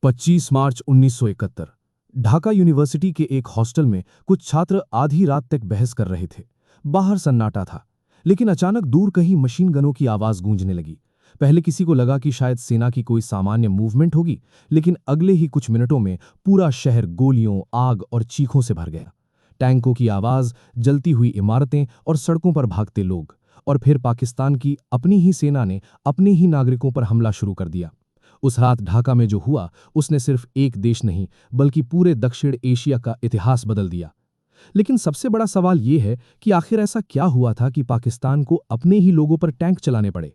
25 मार्च 1971 Dhaka university के एक hostel में कुछ छात्र आधी रात तक बहस कर रहे थे। बाहर सन्नाटा था, लेकिन अचानक दूर कहीं मशीन गनों की आवाज गूंजने लगी। पहले किसी को लगा कि शायद सेना की कोई सामान्य मूवमेंट होगी, लेकिन अगले ही कुछ मिनटों में पूरा शहर गोलियों, आग और चीखों से भर गया। टैंकों की आवाज, जलती हुई इमारतें और सड़कों पर भागते लोग, और फिर पाकिस्तान की अपनी ही सेना ने अपने ही नागरिकों पर हमला शुरू कर दिया। उस रात ढाका में जो हुआ, उसने सिर्फ एक देश नहीं बल्कि पूरे दक्षिण एशिया का इतिहास बदल दिया। लेकिन सबसे बड़ा सवाल यह है कि आखिर ऐसा क्या हुआ था कि पाकिस्तान को अपने ही लोगों पर टैंक चलाने पड़े,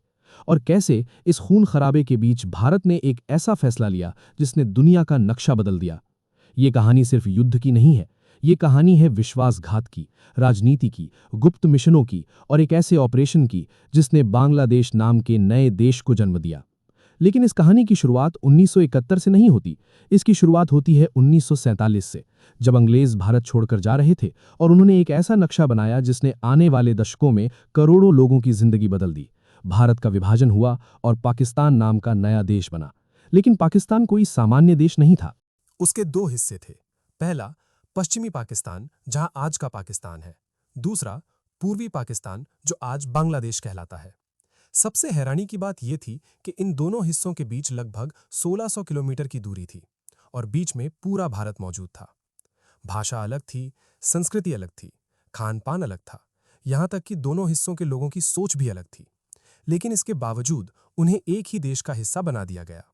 और कैसे इस खून खराबे के बीच भारत ने एक ऐसा फैसला लिया जिसने दुनिया का नक्शा बदल दिया। ये कहानी सिर्फ युद्ध की नहीं है, ये कहानी है विश्वासघात की, राजनीति की, गुप्त मिशनों की और एक ऐसे ऑपरेशन की जिसने बांग्लादेश नाम के नए देश को जन्म दिया। लेकिन इस कहानी की शुरुआत 1971 से नहीं होती। इसकी शुरुआत होती है 1947 से, जब अंग्रेज भारत छोड़कर जा रहे थे और उन्होंने एक ऐसा नक्शा बनाया जिसने आने वाले दशकों में करोड़ों लोगों की जिंदगी बदल दी। भारत का विभाजन हुआ और पाकिस्तान नाम का नया देश बना। लेकिन पाकिस्तान कोई सामान्य देश नहीं था। उसके दो हिस्से थे। पहला, पश्चिमी पाकिस्तान, जहां आज का पाकिस्तान है। दूसरा, पूर्वी पाकिस्तान, जो आज बांग्लादेश कहलाता है। सबसे हैरानी की बात यह थी कि इन दोनों हिस्सों के बीच लगभग 1600 किलोमीटर की दूरी थी और बीच में पूरा भारत मौजूद था। भाषा अलग थी, संस्कृति अलग थी, खान पान अलग था, यहां तक कि दोनों हिस्सों के लोगों की सोच भी अलग थी। लेकिन इसके बावजूद उन्हें एक ही देश का हिस्सा बना दिया गया।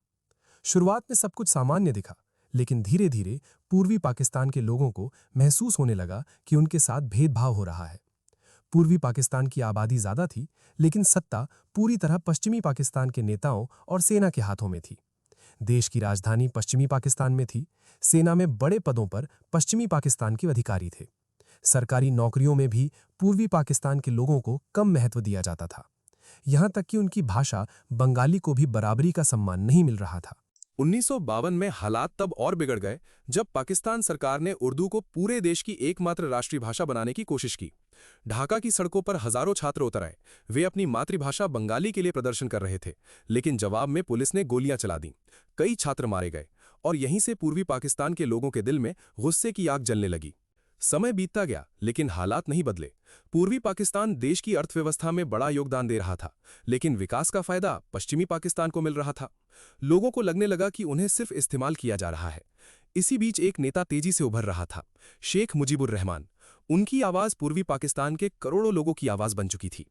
शुरुआत में सब कुछ सामान्य दिखा, लेकिन धीरे धीरे पूर्वी पाकिस्तान के लोगों को महसूस होने लगा कि उनके साथ भेदभाव हो रहा है। पूर्वी पाकिस्तान की आबादी ज्यादा थी, लेकिन सत्ता पूरी तरह पश्चिमी पाकिस्तान के नेताओं और सेना के हाथों में थी। देश की राजधानी पश्चिमी पाकिस्तान में थी। सेना में बड़े पदों पर पश्चिमी पाकिस्तान के अधिकारी थे। सरकारी नौकरियों में भी पूर्वी पाकिस्तान के लोगों को कम महत्व दिया जाता था। यहां तक कि उनकी भाषा बंगाली को भी बराबरी का सम्मान नहीं मिल रहा था। 1952 में हालात तब और बिगड़ गए जब पाकिस्तान सरकार ने उर्दू को पूरे देश की एकमात्र राष्ट्रीय भाषा बनाने की कोशिश की। ढाका की सड़कों पर हजारों छात्र उतर आए। वे अपनी मातृभाषा बंगाली के लिए प्रदर्शन कर रहे थे, लेकिन जवाब में पुलिस ने गोलियां चला दी। कई छात्र मारे गए और यहीं से पूर्वी पाकिस्तान के लोगों के दिल में गुस्से की आग जलने लगी। समय बीतता गया, लेकिन हालात नहीं बदले। पूर्वी पाकिस्तान देश की अर्थव्यवस्था में बड़ा योगदान दे रहा था, लेकिन विकास का फायदा पश्चिमी पाकिस्तान को मिल रहा था। लोगों को लगने लगा कि उन्हें सिर्फ इस्तेमाल किया जा रहा है। इसी बीच एक नेता तेजी से उभर रहा था, शेख मुजीबुर रहमान। उनकी आवाज पूर्वी पाकिस्तान के करोड़ों लोगों की आवाज बन चुकी थी।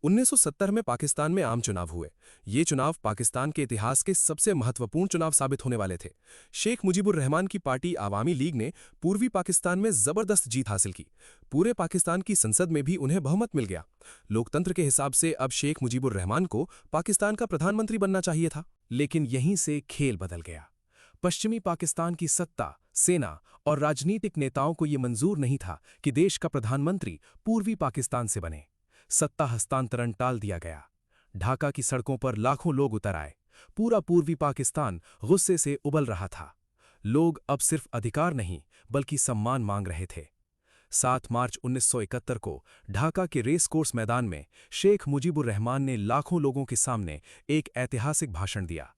1970 में पाकिस्तान में आम चुनाव हुए। ये चुनाव पाकिस्तान के इतिहास के सबसे महत्वपूर्ण चुनाव साबित होने वाले थे। शेख मुजीबुर रहमान की पार्टी आवामी लीग ने पूर्वी पाकिस्तान में जबरदस्त जीत हासिल की। पूरे पाकिस्तान की संसद में भी उन्हें बहुमत मिल गया। लोकतंत्र के हिसाब से अब शेख मुजीबुर रहमान को पाकिस्तान का प्रधानमंत्री बनना चाहिए था। लेकिन यहीं से खेल बदल गया। पश्चिमी पाकिस्तान की सत्ता, सेना और राजनीतिक नेताओं को यह मंजूर नहीं था कि देश का प्रधानमंत्री पूर्वी पाकिस्तान से बने। सत्ता हस्तांतरण टाल दिया गया। ढाका की सड़कों पर लाखों लोग उतर आए। पूरा पूर्वी पाकिस्तान गुस्से से उबल रहा था। लोग अब सिर्फ अधिकार नहीं बल्कि सम्मान मांग रहे थे। 7 मार्च 1971 को ढाका के रेस कोर्स मैदान में शेख मुजीबुर रहमान ने लाखों लोगों के सामने एक ऐतिहासिक भाषण दिया।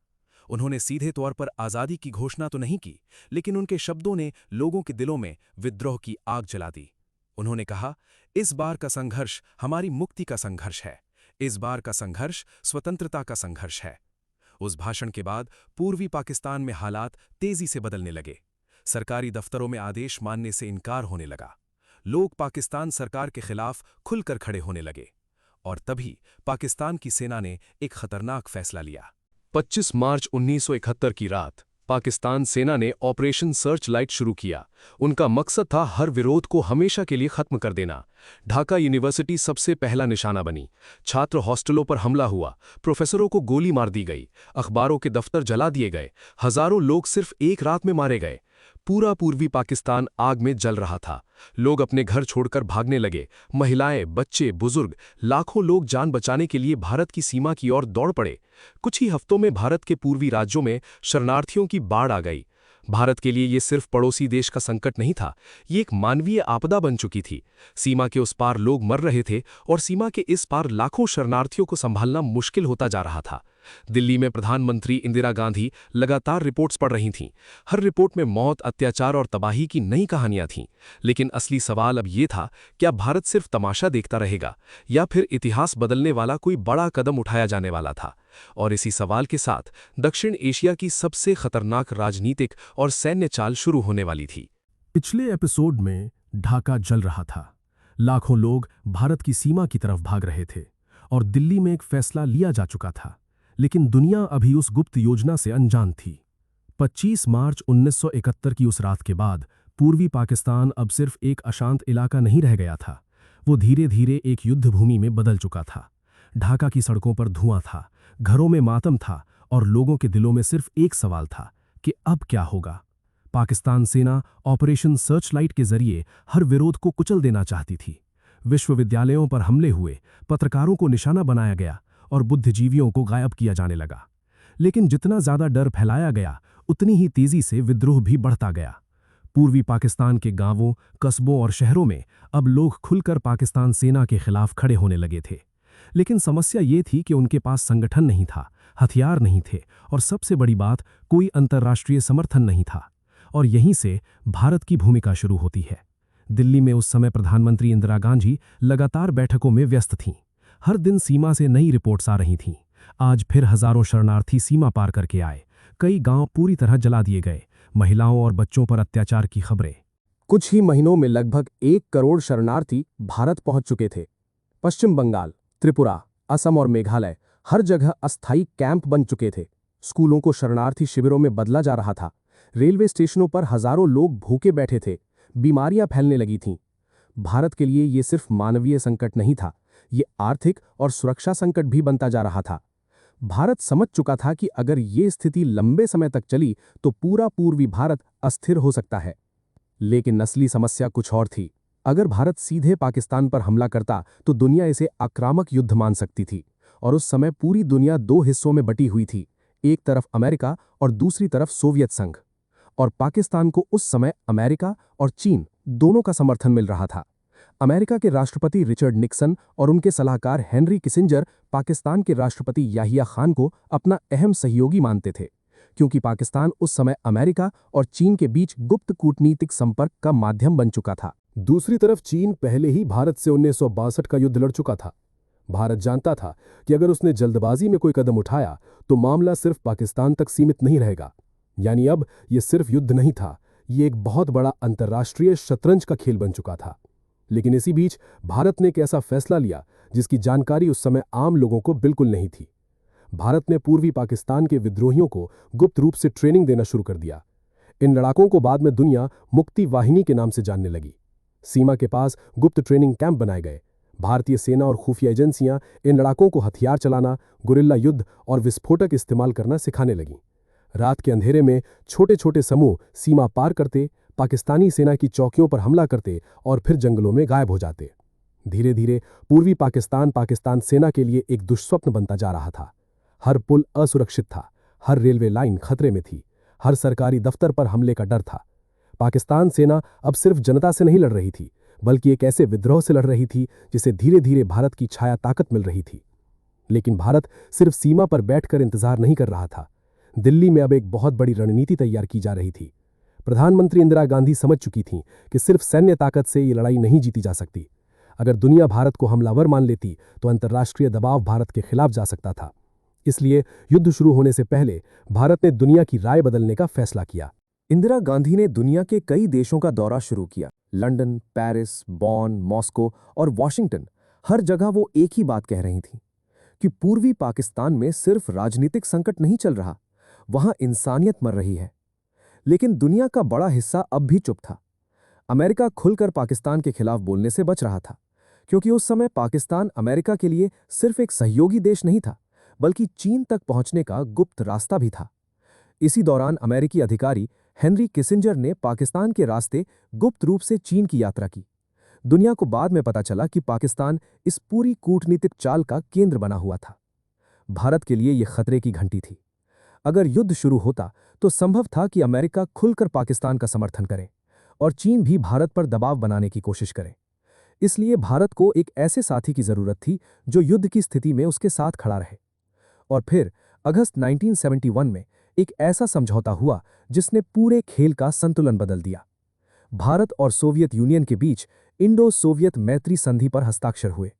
उन्होंने सीधे तौर पर आज़ादी की घोषणा तो नहीं की, लेकिन उनके शब्दों ने लोगों के दिलों में विद्रोह की आग जला दी। उन्होंने कहा, इस बार का संघर्ष हमारी मुक्ति का संघर्ष है। इस बार का संघर्ष स्वतंत्रता का संघर्ष है। उस भाषण के बाद पूर्वी पाकिस्तान में हालात तेजी से बदलने लगे। सरकारी दफ्तरों में आदेश मानने से इनकार होने लगा। लोग पाकिस्तान सरकार के खिलाफ खुलकर खड़े होने लगे। और तभी पाकिस्तान की सेना ने एक खतरनाक फैसला लिया। 25 मार्च 1971 की रात पाकिस्तान सेना ने ऑपरेशन सर्च लाइट शुरू किया। उनका मकसद था हर विरोध को हमेशा के लिए खत्म कर देना। ढाका यूनिवर्सिटी सबसे पहला निशाना बनी। छात्र हॉस्टलों पर हमला हुआ, प्रोफेसरों को गोली मार दी गई, अखबारों के दफ्तर जला दिए गए, हजारों लोग सिर्फ एक रात में मारे गए। पूरा पूर्वी पाकिस्तान आग में जल रहा था। लोग अपने घर छोड़कर भागने लगे। महिलाएं, बच्चे, बुजुर्ग, लाखों लोग जान बचाने के लिए भारत की सीमा की ओर दौड़ पड़े। कुछ ही हफ्तों में भारत के पूर्वी राज्यों में शरणार्थियों की बाढ़ आ गई। भारत के लिए ये सिर्फ पड़ोसी देश का संकट नहीं था, ये एक मानवीय आपदा बन चुकी थी। सीमा के उस पार लोग मर रहे थे और सीमा के इस पार लाखों शरणार्थियों को संभालना मुश्किल होता जा रहा था। दिल्ली में प्रधानमंत्री इंदिरा गांधी लगातार रिपोर्ट्स पढ़ रही थीं। हर रिपोर्ट में मौत, अत्याचार और तबाही की नई कहानियां थीं। लेकिन असली सवाल अब ये था, क्या भारत सिर्फ तमाशा देखता रहेगा या फिर इतिहास बदलने वाला कोई बड़ा कदम उठाया जाने वाला था? और इसी सवाल के साथ दक्षिण एशिया की सबसे खतरनाक राजनीतिक और सैन्य चाल शुरू होने वाली थी। पिछले एपिसोड में ढाका जल रहा था। लाखों लोग भारत की सीमा की तरफ भाग रहे थे और दिल्ली में एक फैसला लिया जा चुका था, लेकिन दुनिया अभी उस गुप्त योजना से अनजान थी। 25 मार्च 1971 की उस रात के बाद पूर्वी पाकिस्तान अब सिर्फ एक अशांत इलाका नहीं रह गया था, वो धीरे धीरे एक युद्ध भूमि में बदल चुका था। ढाका की सड़कों पर धुआं था, घरों में मातम था और लोगों के दिलों में सिर्फ एक सवाल था कि अब क्या होगा। पाकिस्तान सेना ऑपरेशन सर्चलाइट के जरिए हर विरोध को कुचल देना चाहती थी। विश्वविद्यालयों पर हमले हुए, पत्रकारों को निशाना बनाया गया और बुद्धिजीवियों को गायब किया जाने लगा। लेकिन जितना ज्यादा डर फैलाया गया, उतनी ही तेजी से विद्रोह भी बढ़ता गया। पूर्वी पाकिस्तान के गांवों, कस्बों और शहरों में अब लोग खुलकर पाकिस्तान सेना के खिलाफ खड़े होने लगे थे। लेकिन समस्या ये थी कि उनके पास संगठन नहीं था, हथियार नहीं थे और सबसे बड़ी बात, कोई अंतर्राष्ट्रीय समर्थन नहीं था। और यहीं से भारत की भूमिका शुरू होती है। दिल्ली में उस समय प्रधानमंत्री इंदिरा गांधी लगातार बैठकों में व्यस्त थीं। हर दिन सीमा से नई रिपोर्ट्स आ रही थीं। आज फिर हजारों शरणार्थी सीमा पार करके आए। कई गांव पूरी तरह जला दिए गए। महिलाओं और बच्चों पर अत्याचार की खबरें। कुछ ही महीनों में लगभग 1 करोड़ शरणार्थी भारत पहुंच चुके थे। पश्चिम बंगाल, त्रिपुरा, असम और मेघालय, हर जगह अस्थायी कैंप बन चुके थे। स्कूलों को शरणार्थी शिविरों में बदला जा रहा था। रेलवे स्टेशनों पर हजारों लोग भूखे बैठे थे। बीमारियां फैलने लगी थीं। भारत के लिए ये सिर्फ मानवीय संकट नहीं था, ये आर्थिक और सुरक्षा संकट भी बनता जा रहा था। भारत समझ चुका था कि अगर ये स्थिति लंबे समय तक चली तो पूरा पूर्वी भारत अस्थिर हो सकता है। लेकिन असली समस्या कुछ और थी। अगर भारत सीधे पाकिस्तान पर हमला करता तो दुनिया इसे आक्रामक युद्ध मान सकती थी। और उस समय पूरी दुनिया 2 हिस्सों में बटी हुई थी, एक तरफ अमेरिका और दूसरी तरफ सोवियत संघ। और पाकिस्तान को उस समय अमेरिका और चीन दोनों का समर्थन मिल रहा था। अमेरिका के राष्ट्रपति रिचर्ड निक्सन और उनके सलाहकार हेनरी किसिंजर पाकिस्तान के राष्ट्रपति याहिया खान को अपना अहम सहयोगी मानते थे, क्योंकि पाकिस्तान उस समय अमेरिका और चीन के बीच गुप्त कूटनीतिक संपर्क का माध्यम बन चुका था। दूसरी तरफ चीन पहले ही भारत से 1962 का युद्ध लड़ चुका था। भारत जानता था कि अगर उसने जल्दबाजी में कोई कदम उठाया तो मामला सिर्फ पाकिस्तान तक सीमित नहीं रहेगा। यानी अब यह सिर्फ युद्ध नहीं था, ये एक बहुत बड़ा अंतर्राष्ट्रीय शतरंज का खेल बन चुका था। लेकिन इसी बीच भारत ने एक ऐसा फैसला लिया जिसकी जानकारी उस समय आम लोगों को बिल्कुल नहीं थी। भारत ने पूर्वी पाकिस्तान के विद्रोहियों को गुप्त रूप से ट्रेनिंग देना शुरू कर दिया। इन लड़ाकों को बाद में दुनिया मुक्ति वाहिनी के नाम से जानने लगी। सीमा के पास गुप्त ट्रेनिंग कैंप बनाए गए। भारतीय सेना और खुफिया एजेंसियां इन लड़ाकों को हथियार चलाना, गुरिल्ला युद्ध और विस्फोटक इस्तेमाल करना सिखाने लगीं। रात के अंधेरे में छोटे छोटे समूह सीमा पार करते, पाकिस्तानी सेना की चौकियों पर हमला करते और फिर जंगलों में गायब हो जाते। धीरे धीरे पूर्वी पाकिस्तान सेना के लिए एक दुष्स्वप्न बनता जा रहा था। हर पुल असुरक्षित था, हर रेलवे लाइन खतरे में थी, हर सरकारी दफ्तर पर हमले का डर था। पाकिस्तान सेना अब सिर्फ जनता से नहीं लड़ रही थी, बल्कि एक ऐसे विद्रोह से लड़ रही थी जिसे धीरे धीरे भारत की छाया ताकत मिल रही थी। लेकिन भारत सिर्फ सीमा पर बैठकर इंतजार नहीं कर रहा था। दिल्ली में अब एक बहुत बड़ी रणनीति तैयार की जा रही थी। प्रधानमंत्री इंदिरा गांधी समझ चुकी थीं कि सिर्फ सैन्य ताकत से ये लड़ाई नहीं जीती जा सकती। अगर दुनिया भारत को हमलावर मान लेती तो अंतर्राष्ट्रीय दबाव भारत के खिलाफ जा सकता था। इसलिए युद्ध शुरू होने से पहले भारत ने दुनिया की राय बदलने का फैसला किया। इंदिरा गांधी ने दुनिया के कई देशों का दौरा शुरू किया। लंदन, पेरिस, बॉन, मॉस्को और वॉशिंगटन, हर जगह वो एक ही बात कह रही थीं कि पूर्वी पाकिस्तान में सिर्फ राजनीतिक संकट नहीं चल रहा, वहां इंसानियत मर रही है। लेकिन दुनिया का बड़ा हिस्सा अब भी चुप था। अमेरिका खुलकर पाकिस्तान के खिलाफ बोलने से बच रहा था, क्योंकि उस समय पाकिस्तान अमेरिका के लिए सिर्फ एक सहयोगी देश नहीं था, बल्कि चीन तक पहुंचने का गुप्त रास्ता भी था। इसी दौरान अमेरिकी अधिकारी हेनरी किसिंजर ने पाकिस्तान के रास्ते गुप्त रूप से चीन की यात्रा की। दुनिया को बाद में पता चला कि पाकिस्तान इस पूरी कूटनीतिक चाल का केंद्र बना हुआ था। भारत के लिए यह खतरे की घंटी थी। अगर युद्ध शुरू होता तो संभव था कि अमेरिका खुलकर पाकिस्तान का समर्थन करे और चीन भी भारत पर दबाव बनाने की कोशिश करे। इसलिए भारत को एक ऐसे साथी की जरूरत थी जो युद्ध की स्थिति में उसके साथ खड़ा रहे। और फिर अगस्त 1971 में एक ऐसा समझौता हुआ जिसने पूरे खेल का संतुलन बदल दिया। भारत और सोवियत यूनियन के बीच इंडो सोवियत मैत्री संधि पर हस्ताक्षर हुए।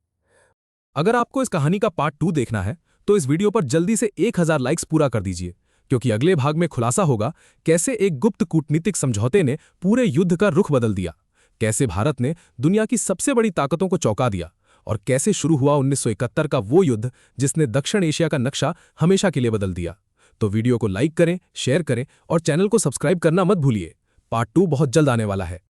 अगर आपको इस कहानी का पार्ट 2 देखना है तो इस वीडियो पर जल्दी से 1000 लाइक्स पूरा कर दीजिए, क्योंकि अगले भाग में खुलासा होगा कैसे एक गुप्त कूटनीतिक समझौते ने पूरे युद्ध का रुख बदल दिया, कैसे भारत ने दुनिया की सबसे बड़ी ताकतों को चौंका दिया और कैसे शुरू हुआ 1971 का वो युद्ध जिसने दक्षिण एशिया का नक्शा हमेशा के लिए बदल दिया। तो वीडियो को लाइक करें, शेयर करें और चैनल को सब्सक्राइब करना मत भूलिए। पार्ट 2 बहुत जल्द आने वाला है।